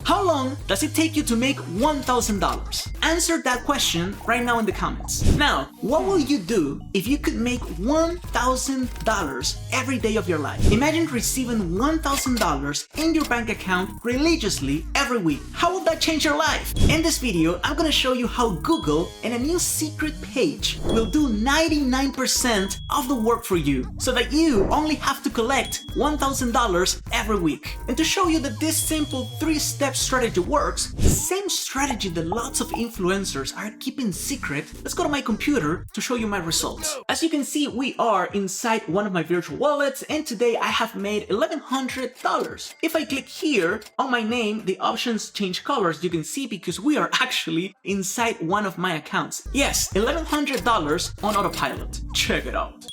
How long does it take you to make $1,000? Answer that question right now in the comments. Now, what will you do if you could make $1,000 every day of your life? Imagine receiving $1,000 in your bank account religiously every week. How will that change your life? In this video, I'm gonna show you how Google and a new secret page will do 99% of the work for you so that you only have to collect $1,000 every week. And to show you that this simple 3-step strategy works, the same strategy that lots of influencers are keeping secret, let's go to my computer to show you my results. As you can see, we are inside one of my virtual wallets, and today I have made $1,100. If I click here on my name, the options change colors, you can see, because we are actually inside one of my accounts. Yes, $1,100 on autopilot. Check it out.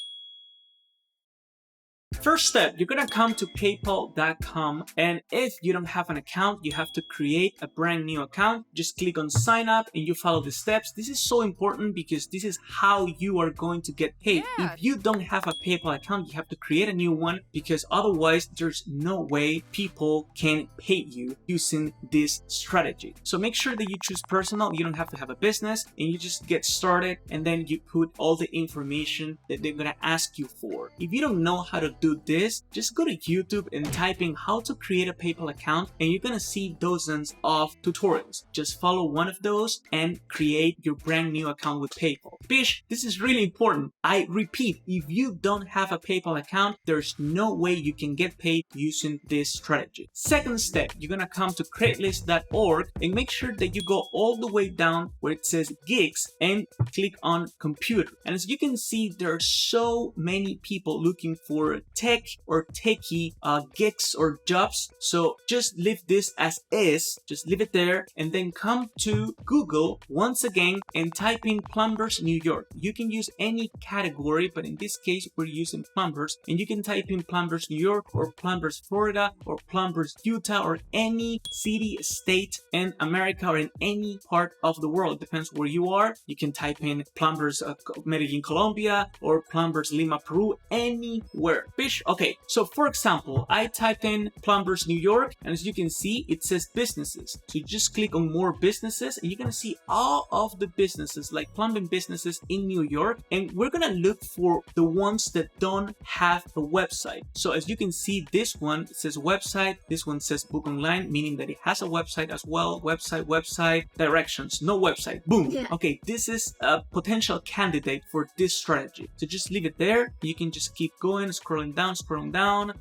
First step, you're gonna come to paypal.com, and if you don't have an account, you have to create a brand new account. Just click on sign up and you follow the steps. This is so important because this is how you are going to get paid. If you don't have a PayPal account, you have to create a new one, because otherwise there's no way people can pay you using this strategy. So make sure that you choose personal. You don't have to have a business, and you just get started, and then you put all the information that they're gonna ask you for. If you don't know how to do this, just go to YouTube and type in how to create a PayPal account, and you're gonna see dozens of tutorials. Just follow one of those and create your brand new account with PayPal. Bish, this is really important. I repeat, if you don't have a PayPal account, there's no way you can get paid using this strategy. Second step, you're gonna come to Craigslist.org and make sure that you go all the way down where it says gigs and click on computer. And as you can see, there are so many people looking for tech or techie gigs or jobs. So just leave this as is, just leave it there, and then come to Google once again and type in plumbers New York. You can use any category, but in this case we're using plumbers, and you can type in plumbers New York or plumbers Florida or plumbers Utah or any city, state in America or in any part of the world. Depends where you are. You can type in plumbers Medellin, Colombia, or plumbers Lima, Peru, anywhere. Okay, so for example, I typed in plumbers New York, and as you can see, it says businesses. So you just click on more businesses, and you're gonna see all of the businesses, like plumbing businesses in New York, and we're gonna look for the ones that don't have a website. So as you can see, this one says website, this one says book online, meaning that it has a website as well. Website, directions, no website, boom. Okay, this is a potential candidate for this strategy. So just leave it there. You can just keep going, scrolling down,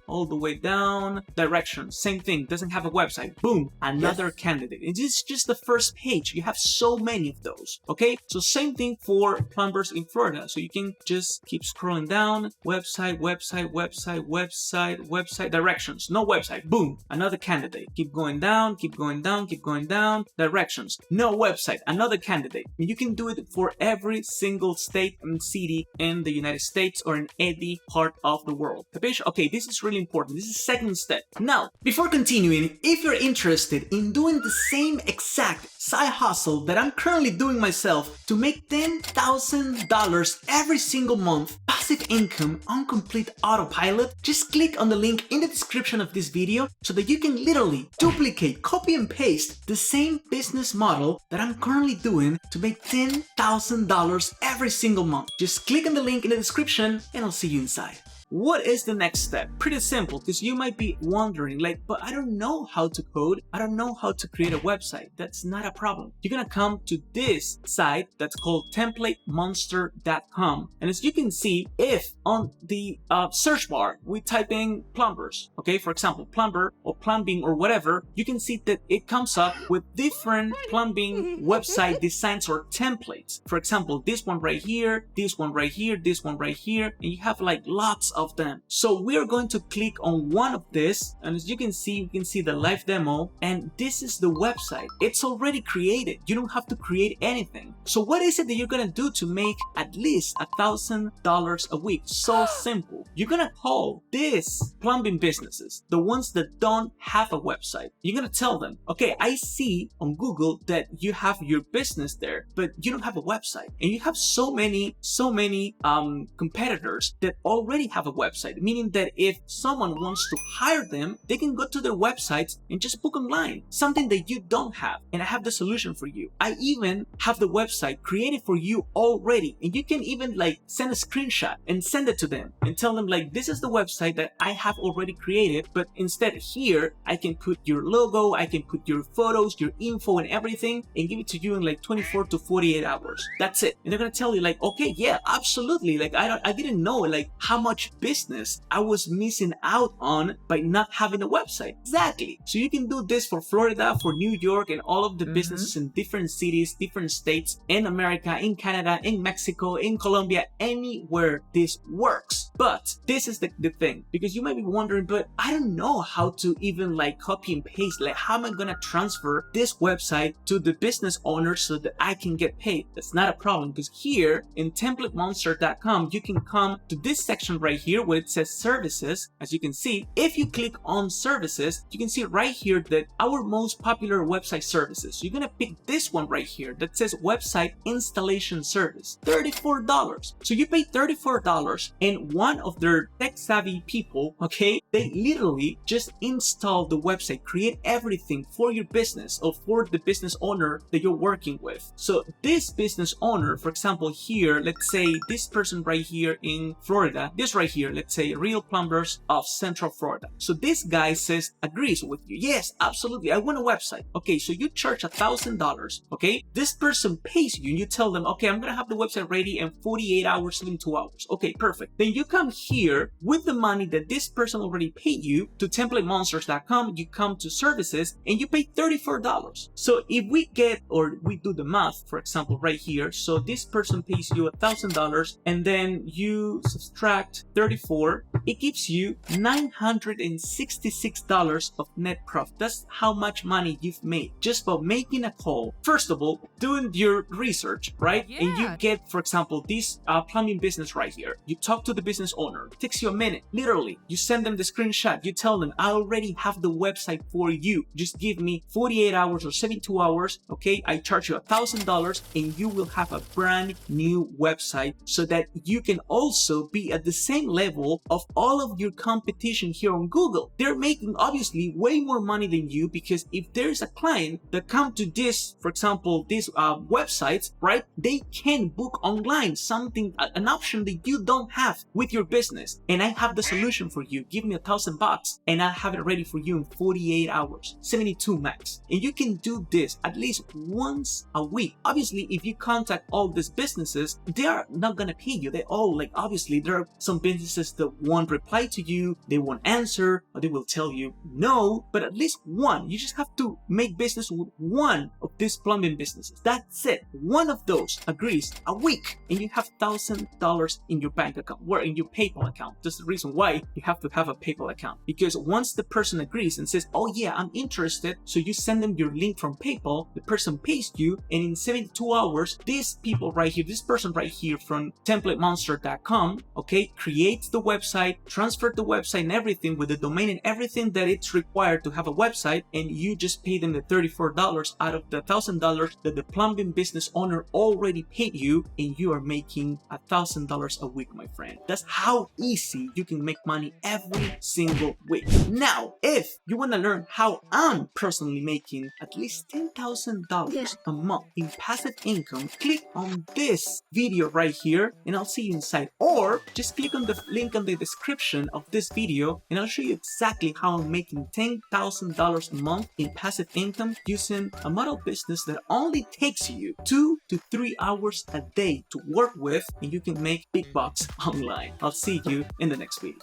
all the way down. Directions, same thing, doesn't have a website. Boom, another candidate. And this is just the first page. You have so many of those. Okay, so same thing for plumbers in Florida. So you can just keep scrolling down. Website, directions, no website. Boom, another candidate. Keep going down. Directions, no website, another candidate. And you can do it for every single state and city in the United States or in any part of the world. Okay, this is really important. This is second step. Now, before continuing, if you're interested in doing the same exact side hustle that I'm currently doing myself to make $10,000 every single month, passive income on complete autopilot, just click on the link in the description of this video so that you can literally duplicate, copy and paste the same business model that I'm currently doing to make $10,000 every single month. Just click on the link in the description and I'll see you inside. What is the next step? Pretty simple, because you might be wondering, like, but I don't know how to code. I don't know how to create a website. That's not a problem. You're gonna come to this site that's called templatemonster.com. And as you can see, if on the search bar, we type in plumbers, okay, for example, plumber or plumbing or whatever, you can see that it comes up with different plumbing website designs or templates. For example, this one right here, this one right here, this one right here, and you have like lots of them. So we're going to click on one of this, and as you can see the live demo, and this is the website. It's already created. You don't have to create anything. So what is it that you're gonna do to make at least $1,000 a week? So simple. You're gonna call these plumbing businesses, the ones that don't have a website. You're gonna tell them, okay, I see on Google that you have your business there, but you don't have a website, and you have so many competitors that already have a a website, meaning that if someone wants to hire them, they can go to their websites and just book online, something that you don't have. And I have the solution for you. I even have the website created for you already, and you can even like send a screenshot and send it to them and tell them like, this is the website that I have already created, but instead here I can put your logo, I can put your photos, your info and everything, and give it to you in like 24 to 48 hours. That's it. And they're gonna tell you like, okay, yeah, absolutely, like I didn't know like how much business I was missing out on by not having a website. Exactly. So you can do this for Florida, for New York, and all of the businesses in different cities, different states, in America, in Canada, in Mexico, in Colombia, anywhere this works. But this is the thing, because you might be wondering, but I don't know how to even like copy and paste, like how am I gonna transfer this website to the business owner so that I can get paid? That's not a problem, because here in TemplateMonster.com, you can come to this section right here where it says services. As you can see, if you click on services, you can see right here that our most popular website services, you're gonna pick this one right here that says website installation service, $34. So you pay $34, and one of their tech savvy people, okay, they literally just install the website, create everything for your business or for the business owner that you're working with. So this business owner, for example, here, let's say this person right here in Florida, this right here, let's say Real Plumbers of Central Florida. So this guy says, agrees with you. Yes, absolutely. I want a website. Okay, so you charge $1,000. Okay, this person pays you and you tell them, okay, I'm gonna have the website ready in 48 hours, 72 hours. Okay, perfect. Then you come here with the money that this person already paid you to TemplateMonsters.com. You come to services and you pay $34. So if we get, or we do the math, for example, right here, so this person pays you $1,000 and then you subtract 34, it gives you $966 of net profit. That's how much money you've made just by making a call. First of all, doing your research, right? Yeah. And you get, for example, this plumbing business right here. You talk to the business owner. It takes you a minute. Literally, you send them the screenshot. You tell them, I already have the website for you. Just give me 48 hours or 72 hours. Okay, I charge you $1,000 and you will have a brand new website so that you can also be at the same level of all of your competition here on Google. They're making obviously way more money than you, because if there's a client that come to this, for example, these websites, right, they can book online, something, an option that you don't have with your business. And I have the solution for you. Give me $1,000 and I'll have it ready for you in 48 hours, 72 max. And you can do this at least once a week. Obviously, if you contact all these businesses, they are not gonna pay you. They all, like, obviously there are some businesses that won't reply to you, they won't answer, or they will tell you no, but at least one. You just have to make business with one of these plumbing businesses. That's it. One of those agrees a week and you have $1,000 in your bank account or in your PayPal account. That's the reason why you have to have a PayPal account, because once the person agrees and says, oh yeah, I'm interested, so you send them your link from PayPal, the person pays you, and in 72 hours, these people right here, this person right here from TemplateMonster.com, okay, creates the website, transfer the website and everything with the domain and everything that it's required to have a website, and you just pay them the $34 out of the $1,000 that the plumbing business owner already paid you, and you are making $1,000 a week, my friend. That's how easy you can make money every single week. Now, if you want to learn how I'm personally making at least $10,000 a month in passive income, click on this video right here and I'll see you inside, or just click on the link in the description of this video and I'll show you exactly how I'm making $10,000 a month in passive income using a model business that only takes you 2 to 3 hours a day to work with, and you can make big bucks online. I'll see you in the next video.